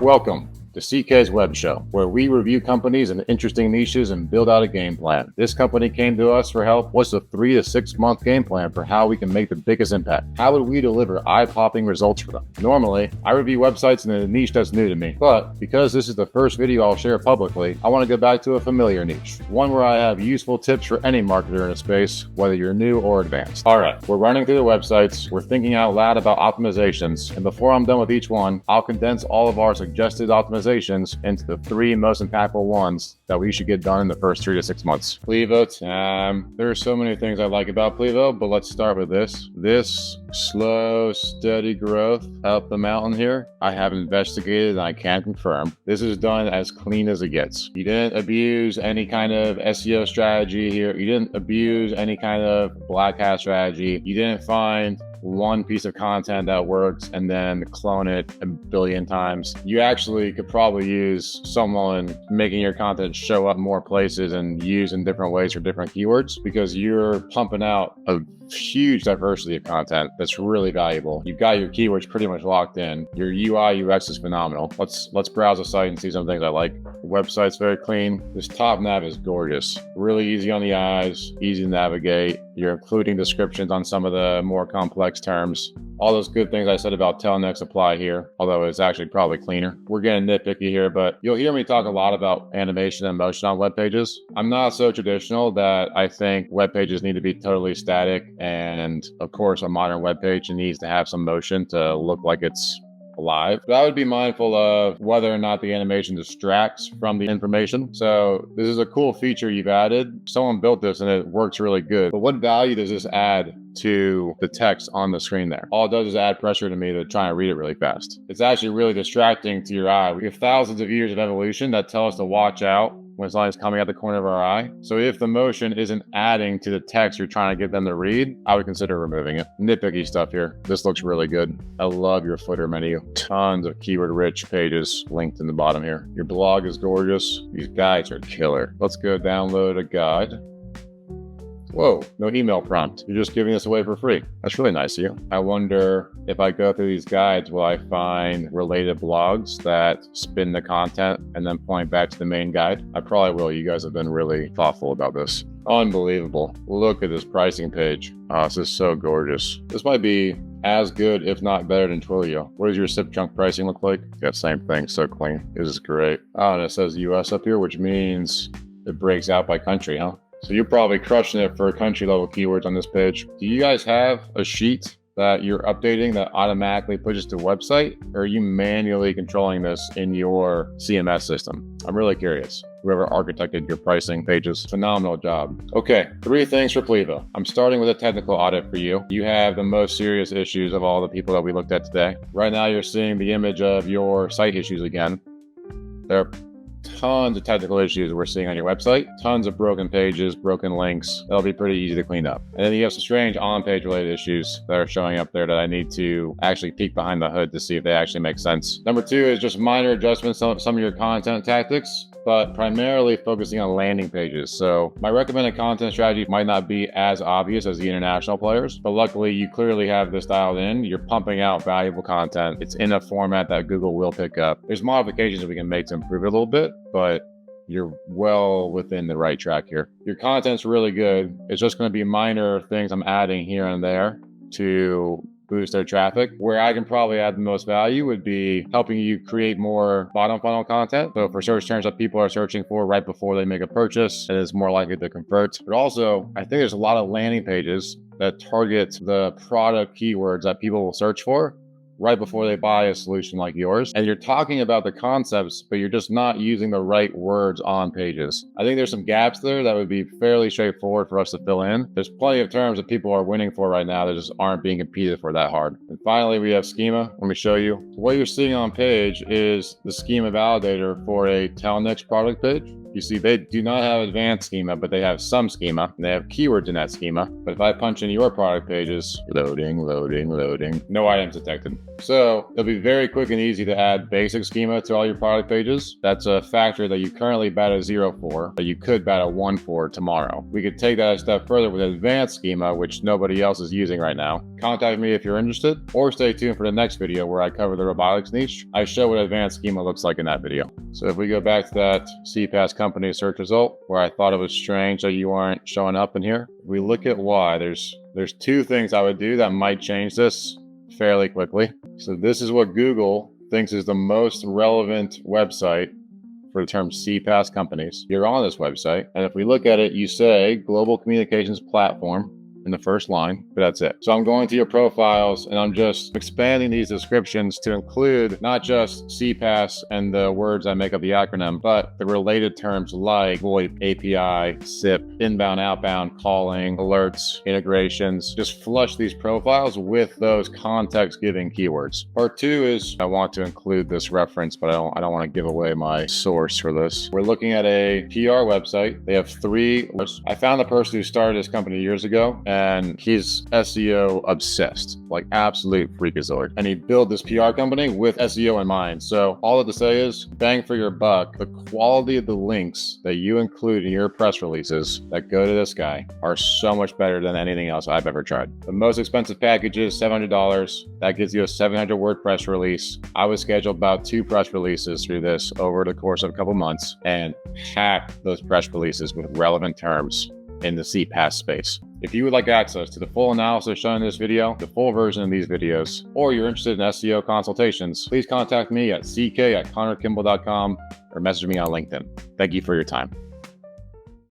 Welcome to CK's Web Show, where we review companies in interesting niches and build out a game plan. This company came to us for help. What's a 3 to 6 month game plan for how we can make the biggest impact? How would we deliver eye-popping results for them? Normally, I review websites in a niche that's new to me, but because this is the first video I'll share publicly, I want to go back to a familiar niche, one where I have useful tips for any marketer in a space, whether you're new or advanced. All right, we're running through the websites, we're thinking out loud about optimizations, and before I'm done with each one, I'll condense all of our suggested optimizations into the 3 most impactful ones that we should get done in the first 3 to 6 months. Plivo time. There are so many things I like about Plivo, but let's start with this. This slow, steady growth up the mountain here, I have investigated and I can confirm. This is done as clean as it gets. You didn't abuse any kind of SEO strategy here. You didn't abuse any kind of black hat strategy. You didn't find one piece of content that works and then clone it a billion times. You actually could probably use someone making your content show up more places and used in different ways for different keywords, because you're pumping out a huge diversity of content that's really valuable. You've got your keywords pretty much locked in. Your UI UX is phenomenal. Let's browse the site and see some things I like. The website's very clean. This top nav is gorgeous. Really easy on the eyes, easy to navigate. You're including descriptions on some of the more complex terms. All those good things I said about Telnyx apply here, although it's actually probably cleaner. We're getting nitpicky here, but you'll hear me talk a lot about animation and motion on web pages. I'm not so traditional that I think web pages need to be totally static, and of course a modern web page needs to have some motion to look like it's alive. But I would be mindful of whether or not the animation distracts from the information. So this is a cool feature you've added. Someone built this and it works really good. But what value does this add to the text on the screen there? All it does is add pressure to me to try and read it really fast. It's actually really distracting to your eye. We have thousands of years of evolution that tell us to watch out when something's coming out the corner of our eye. So if the motion isn't adding to the text you're trying to get them to read, I would consider removing it. Nitpicky stuff here. This looks really good. I love your footer menu. Tons of keyword-rich pages linked in the bottom here. Your blog is gorgeous. These guides are killer. Let's go download a guide. Whoa, no email prompt. You're just giving this away for free. That's really nice of you. I wonder if I go through these guides, will I find related blogs that spin the content and then point back to the main guide? I probably will. You guys have been really thoughtful about this. Unbelievable. Look at this pricing page. Oh, this is so gorgeous. This might be as good, if not better, than Twilio. What does your SIP chunk pricing look like? Yeah, same thing. So clean. This is great. Oh, and it says US up here, which means it breaks out by country, huh? So you're probably crushing it for country level keywords on this page. Do you guys have a sheet that you're updating that automatically pushes to the website? Or are you manually controlling this in your CMS system? I'm really curious. Whoever architected your pricing pages, phenomenal job. Okay, 3 things for Plivo. I'm starting with a technical audit for you. You have the most serious issues of all the people that we looked at today. Right now you're seeing the image of your site issues again. There are tons of technical issues we're seeing on your website, tons of broken pages, broken links. That'll be pretty easy to clean up. And then you have some strange on-page related issues that are showing up there that I need to actually peek behind the hood to see if they actually make sense. Number 2 is just minor adjustments on some of your content tactics, but primarily focusing on landing pages. So my recommended content strategy might not be as obvious as the international players, but luckily you clearly have this dialed in. You're pumping out valuable content. It's in a format that Google will pick up. There's modifications that we can make to improve it a little bit, but you're well within the right track here. Your content's really good. It's just going to be minor things I'm adding here and there to boost their traffic. Where I can probably add the most value would be helping you create more bottom funnel content. So for search terms that people are searching for right before they make a purchase, it is more likely to convert. But also, I think there's a lot of landing pages that target the product keywords that people will search for right before they buy a solution like yours. And you're talking about the concepts, but you're just not using the right words on pages. I think there's some gaps there that would be fairly straightforward for us to fill in. There's plenty of terms that people are winning for right now that just aren't being competed for that hard. And finally, we have schema. Let me show you. What you're seeing on page is the schema validator for a Telnyx product page. You see, they do not have advanced schema, but they have some schema, and they have keywords in that schema. But if I punch in your product pages, loading, no items detected. So it'll be very quick and easy to add basic schema to all your product pages. That's a factor that you currently bat a 0 for, but you could bat a 1 for tomorrow. We could take that a step further with advanced schema, which nobody else is using right now. Contact me if you're interested, or stay tuned for the next video where I cover the robotics niche. I show what advanced schema looks like in that video. So if we go back to that CPaaS company search result where I thought it was strange that you aren't showing up in here, if we look at why, there's 2 things I would do that might change this fairly quickly. So this is what Google thinks is the most relevant website for the term CPaaS companies. You're on this website, and if we look at it, you say global communications platform in the first line, but that's it. So I'm going to your profiles and I'm just expanding these descriptions to include not just CPaaS and the words that make up the acronym, but the related terms like VoIP, API, SIP, inbound, outbound, calling, alerts, integrations. Just flush these profiles with those context-giving keywords. Part 2 is I want to include this reference, but I don't want to give away my source for this. We're looking at a PR website. They have 3. I found the person who started this company years ago, and he's SEO obsessed, like absolute freakazoid. And he built this PR company with SEO in mind. So all I have to say is, bang for your buck, the quality of the links that you include in your press releases that go to this guy are so much better than anything else I've ever tried. The most expensive package is $700. That gives you a 700 word press release. I would schedule about 2 press releases through this over the course of a couple months and pack those press releases with relevant terms in the CPaaS space. If you would like access to the full analysis shown in this video, the full version of these videos, or you're interested in SEO consultations, please contact me at ck@connorkimball.com or message me on LinkedIn. Thank you for your time.